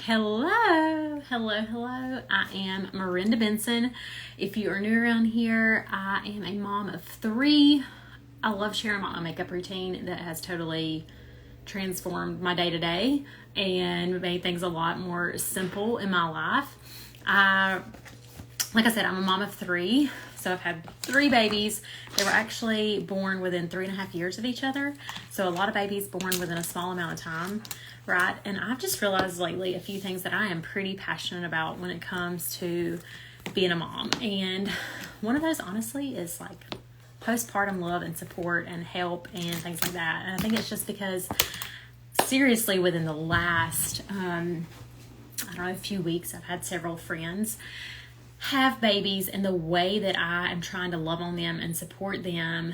Hello. I am Miranda Benson. If you are new around here, I am a mom of 3. I love sharing my makeup routine that has totally transformed my day-to-day and made things a lot more simple in my life. Like I said, I'm a mom of 3. So I've had 3 babies. They were actually born within 3.5 years of each other. So a lot of babies born within a small amount of time, right? And I've just realized lately a few things that I am pretty passionate about when it comes to being a mom. And one of those, honestly, is like postpartum love and support and help and things like that. And I think it's just because, seriously, within the last, a few weeks, I've had several friends have babies, and the way that I am trying to love on them and support them,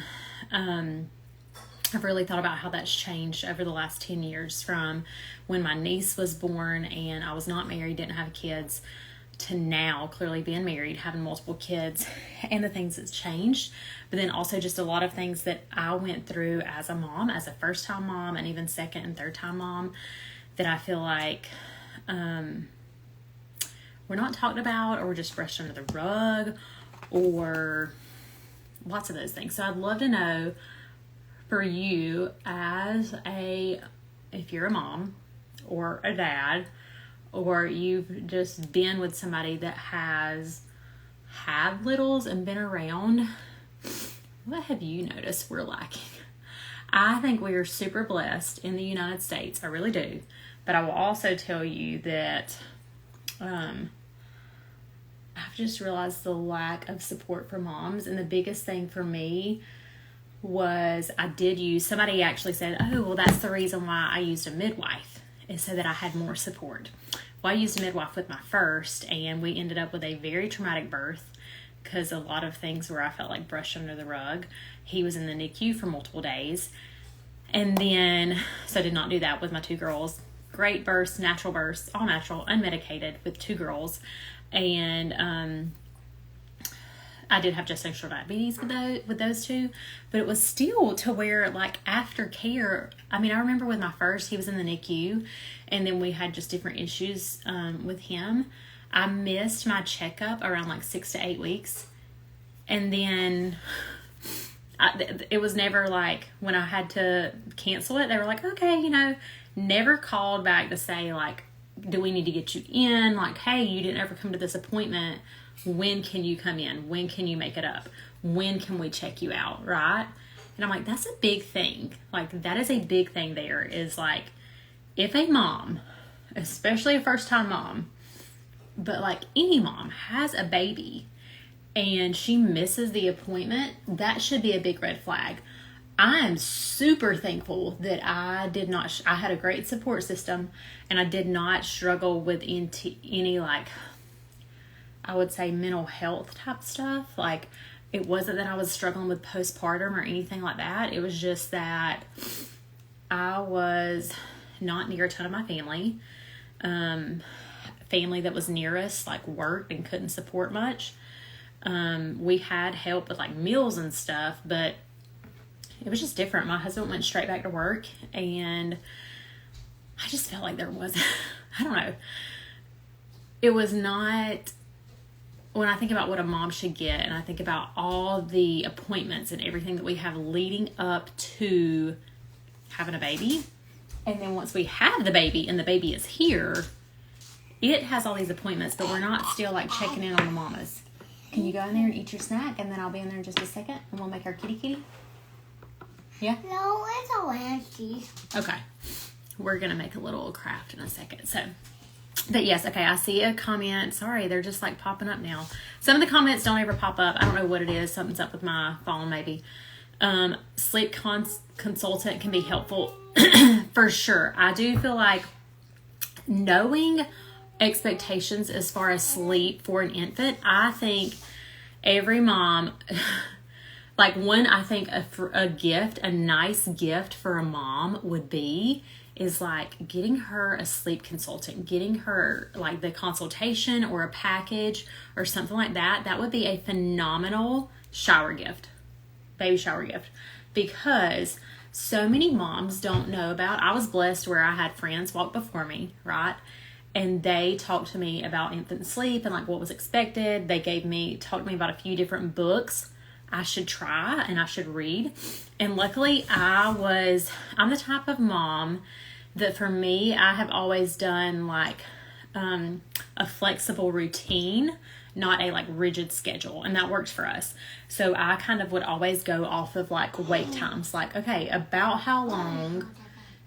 I've really thought about how that's changed over the last 10 years from when my niece was born and I was not married, didn't have kids, to now clearly being married, having multiple kids, and the things that's changed. But then also just a lot of things that I went through as a mom, as a first-time mom, and even second and third-time mom, that I feel like we're not talked about, or we're just brushed under the rug, or lots of those things. So I'd love to know for you if you're a mom or a dad, or you've just been with somebody that has had littles and been around, what have you noticed we're lacking? I think we are super blessed in the United States. I really do. But I will also tell you that I've just realized the lack of support for moms. And the biggest thing for me was somebody actually said, oh, well, that's the reason why I used a midwife, is so that I had more support. Well, I used a midwife with my first, and we ended up with a very traumatic birth because a lot of things where I felt like brushed under the rug. He was in the NICU for multiple days. And then, so I did not do that with my 2 girls. Great births, natural births, all natural, unmedicated with 2 girls. And I did have gestational diabetes with those 2, but it was still to where, like, aftercare, I remember with my first, he was in the NICU, and then we had just different issues with him. I missed my checkup around like 6 to 8 weeks, and then it was never like, when I had to cancel it, they were like, okay, never called back to say, like, do we need to get you in? Like, hey, you didn't ever come to this appointment. When can you come in? When can you make it up? When can we check you out, right? And I'm like, that's a big thing. Like, that is a big thing there, is like, if a mom, especially a first-time mom, but like any mom, has a baby and she misses the appointment, that should be a big red flag. I am super thankful that I had a great support system, and I did not struggle with any, like, I would say mental health type stuff. Like, it wasn't that I was struggling with postpartum or anything like that. It was just that I was not near a ton of my family. Family that was near us, like, worked and couldn't support much. We had help with, like, meals and stuff, but it was just different. My husband went straight back to work, and I just felt like there was, I don't know. It was not, when I think about what a mom should get, and I think about all the appointments and everything that we have leading up to having a baby, and then once we have the baby and the baby is here, it has all these appointments, but we're not still, like, checking in on the mamas. Can you go in there and eat your snack, and then I'll be in there in just a second, and we'll make our kitty? Yeah? No, it's a Lancey. Okay. We're going to make a little craft in a second. So, but yes, okay, I see a comment. Sorry, they're just like popping up now. Some of the comments don't ever pop up. I don't know what it is. Something's up with my phone maybe. Sleep consultant can be helpful for sure. I do feel like knowing expectations as far as sleep for an infant, I think every mom... Like, I think a nice gift for a mom would be, is like getting her a sleep consultant, getting her like the consultation or a package or something like that. That would be a phenomenal baby shower gift, because so many moms don't know about, I was blessed where I had friends walk before me, right? And they talked to me about infant sleep and like what was expected. They talked to me about a few different books I should try and I should read. And luckily I'm the type of mom that for me, I have always done like a flexible routine, not a like rigid schedule. And that works for us. So I kind of would always go off of like wake times. Like, okay, about how long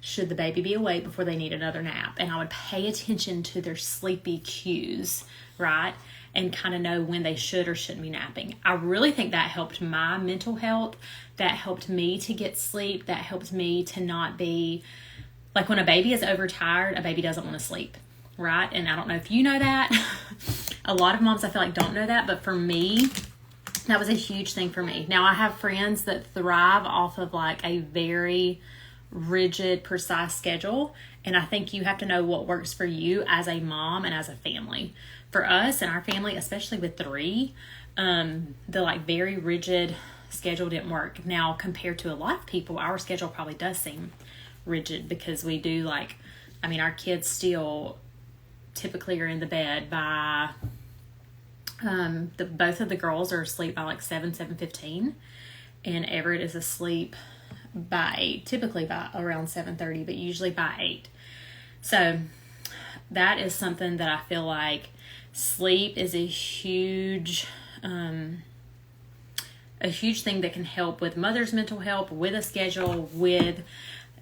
should the baby be awake before they need another nap? And I would pay attention to their sleepy cues, right? And kind of know when they should or shouldn't be napping. I really think that helped my mental health. That helped me to get sleep. That helped me to not be, like when a baby is overtired, a baby doesn't want to sleep, right? And I don't know if you know that. A lot of moms I feel like don't know that, but for me, that was a huge thing for me. Now I have friends that thrive off of like a very rigid, precise schedule. And I think you have to know what works for you as a mom and as a family. For us and our family, especially with 3, the like very rigid schedule didn't work. Now, compared to a lot of people, our schedule probably does seem rigid because we do like, I mean, our kids still typically are in the bed by, both of the girls are asleep by like 7:15, and Everett is asleep by 8, typically by around 7:30, but usually by 8. So that is something that I feel like sleep is a huge thing that can help with mother's mental health, with a schedule, with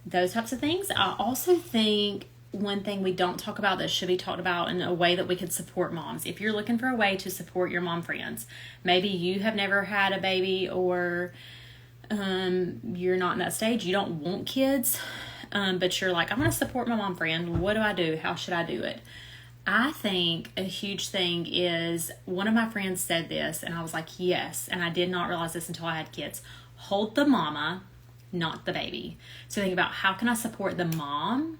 those types of things. I also think one thing we don't talk about that should be talked about in a way that we could support moms. If you're looking for a way to support your mom friends, maybe you have never had a baby or you're not in that stage, you don't want kids, but you're like, I'm going to support my mom friend. What do I do? How should I do it? I think a huge thing is, one of my friends said this and I was like, yes. And I did not realize this until I had kids. Hold the mama, not the baby. So think about, how can I support the mom?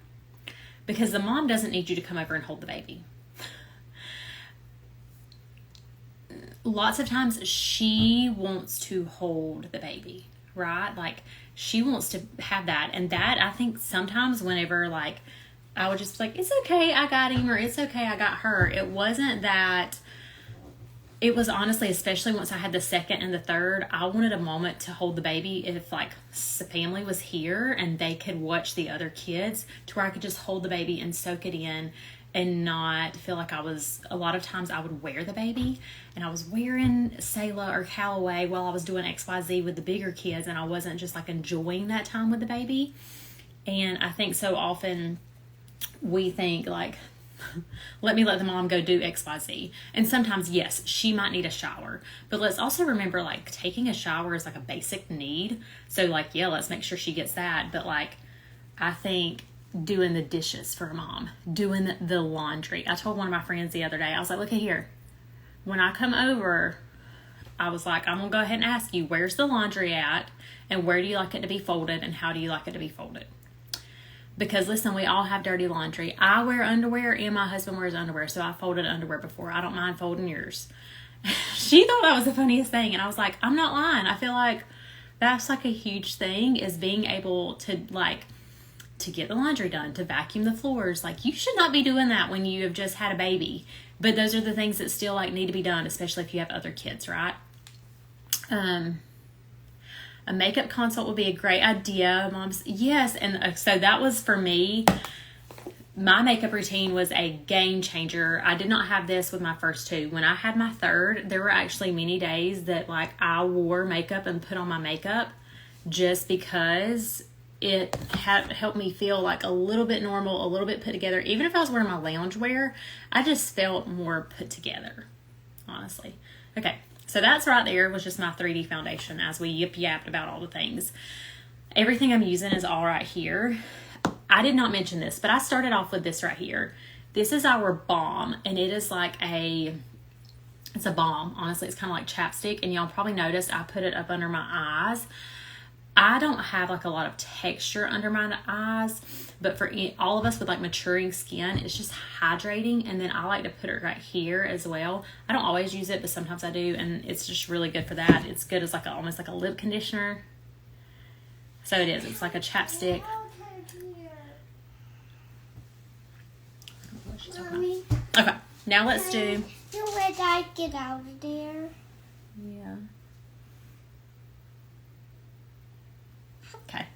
Because the mom doesn't need you to come over and hold the baby. Lots of times she wants to hold the baby, right? Like she wants to have that. And that, I think sometimes whenever like I would just be like, it's okay, I got him, or it's okay, I got her. It wasn't that. It was honestly, especially once I had the second and the third, I wanted a moment to hold the baby if like the family was here and they could watch the other kids, to where I could just hold the baby and soak it in and not feel like a lot of times I would wear the baby and I was wearing Selah or Callaway while I was doing XYZ with the bigger kids, and I wasn't just like enjoying that time with the baby. And I think so often we think like, let the mom go do XYZ. And sometimes, yes, she might need a shower. But let's also remember, like, taking a shower is like a basic need. So, like, yeah, let's make sure she gets that. But, like, I think doing the dishes for a mom, doing the laundry. I told one of my friends the other day, I was like, look at here. When I come over, I was like, I'm going to go ahead and ask you, where's the laundry at? And where do you like it to be folded? And how do you like it to be folded? Because listen, we all have dirty laundry. I wear underwear and my husband wears underwear. So I folded underwear before. I don't mind folding yours. She thought that was the funniest thing. And I was like, I'm not lying. I feel like that's like a huge thing, is being able to like, to get the laundry done, to vacuum the floors. Like, you should not be doing that when you have just had a baby. But those are the things that still like need to be done, especially if you have other kids, right? A makeup consult would be a great idea, moms. Yes, and so that was for me. My makeup routine was a game changer. I did not have this with my first 2. When I had my third, there were actually many days that like I wore makeup and put on my makeup just because it had helped me feel like a little bit normal, a little bit put together. Even if I was wearing my loungewear, I just felt more put together, honestly. Okay. So that's right there was just my 3D foundation as we yapped about all the things. Everything I'm using is all right here. I did not mention this, but I started off with this right here. This is our balm, and it is like it's a balm. Honestly, it's kind of like chapstick, and y'all probably noticed I put it up under my eyes. I don't have like a lot of texture under my eyes, but for all of us with like maturing skin, it's just hydrating. And then I like to put it right here as well. I don't always use it, but sometimes I do, and it's just really good for that. It's good as like almost like a lip conditioner. So it is. It's like a chapstick. Mommy, Okay, now let's do. when I get out of there. Yeah. Okay.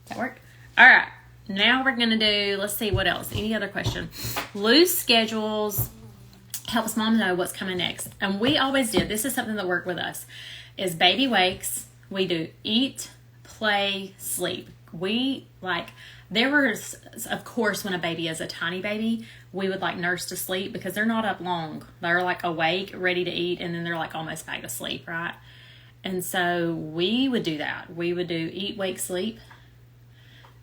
That work? All right. Now we're going to do, let's see what else. Any other question? Loose schedules helps mom know what's coming next. And we always did. This is something that worked with us. Is baby wakes, we do eat, play, sleep. There was, of course, when a baby is a tiny baby, we would nurse to sleep because they're not up long. They're awake, ready to eat, and then they're almost back to sleep, right? And so we would do that. We would do eat, wake, sleep.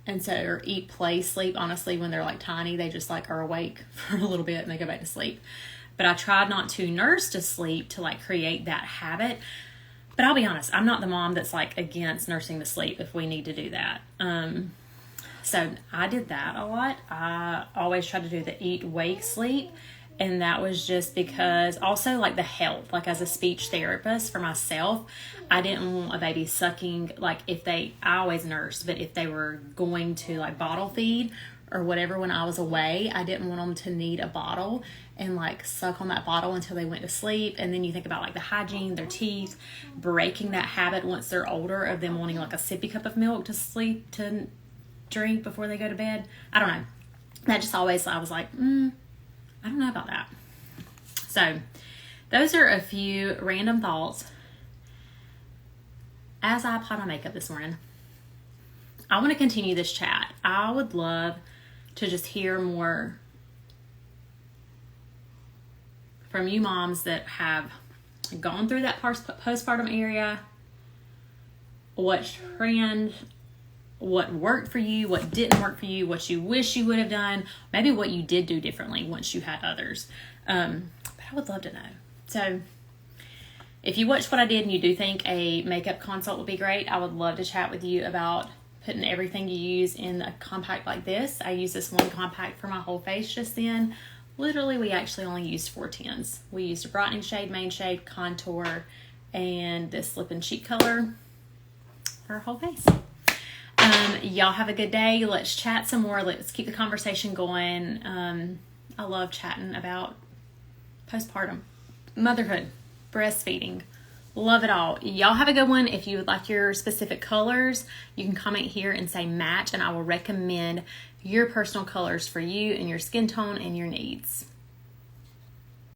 And so, or eat, play, sleep. Honestly, when they're tiny, they just are awake for a little bit and they go back to sleep. But I tried not to nurse to sleep to create that habit. But I'll be honest, I'm not the mom that's against nursing to sleep if we need to do that. So I did that a lot. I always tried to do the eat, wake, sleep. And that was just because also the health, as a speech therapist for myself, I didn't want a baby sucking, I always nursed, but if they were going to bottle feed or whatever when I was away, I didn't want them to need a bottle and suck on that bottle until they went to sleep. And then you think about the hygiene, their teeth, breaking that habit once they're older of them wanting a sippy cup of milk to drink before they go to bed. I don't know. That just always, I was I don't know about that. So those are a few random thoughts. As I apply my makeup this morning, I want to continue this chat. I would love to just hear more from you moms that have gone through that postpartum area. What trend, what worked for you, what didn't work for you, what you wish you would have done, maybe what you did do differently once you had others. But I would love to know. So if you watched what I did and you do think a makeup consult would be great, I would love to chat with you about putting everything you use in a compact like this. I used this one compact for my whole face just then. Literally, we actually only used 4 tints. We used a brightening shade, main shade, contour, and this lip and cheek color for our whole face. Y'all have a good day. Let's chat some more. Let's keep the conversation going. I love chatting about postpartum, motherhood, breastfeeding. Love it all. Y'all have a good one. If you would like your specific colors, you can comment here and say match, and I will recommend your personal colors for you and your skin tone and your needs.